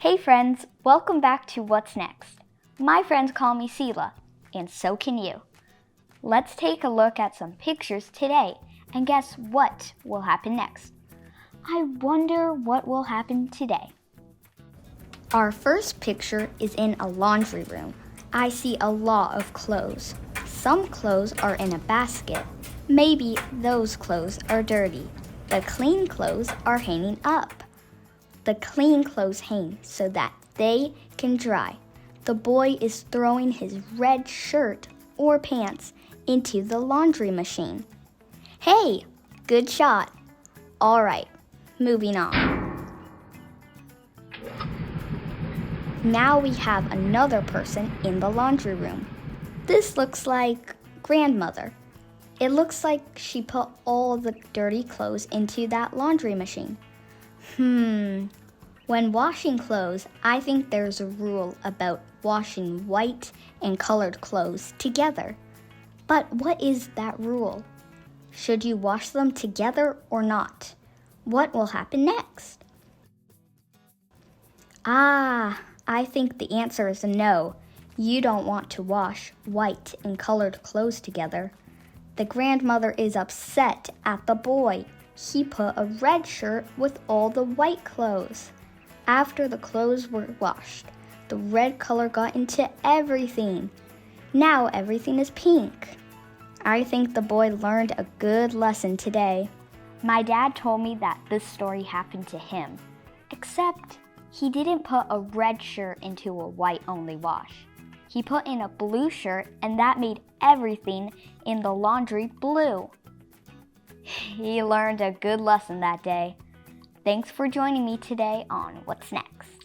Hey friends, welcome back to What's Next. My friends call me Sela, and so can you. Let's take a look at some pictures today and guess what will happen next. I wonder what will happen today. Our first picture is in a laundry room. I see a lot of clothes. Some clothes are in a basket. Maybe those clothes are dirty. The clean clothes are hanging up. The clean clothes hang so that they can dry. The boy is throwing his red shirt or pants into the laundry machine. Hey, good shot. All right, moving on. Now we have another person in the laundry room. This looks like grandmother. It looks like she put all the dirty clothes into that laundry machine. When washing clothes, I think there's a rule about washing white and colored clothes together. But what is that rule? Should you wash them together or not? What will happen next? I think the answer is no. You don't want to wash white and colored clothes together. The grandmother is upset at the boy. He put a red shirt with all the white clothes. After the clothes were washed, the red color got into everything. Now everything is pink. I think the boy learned a good lesson today. My dad told me that this story happened to him, except he didn't put a red shirt into a white-only wash. He put in a blue shirt, and that made everything in the laundry blue. He learned a good lesson that day. Thanks for joining me today on What's Next.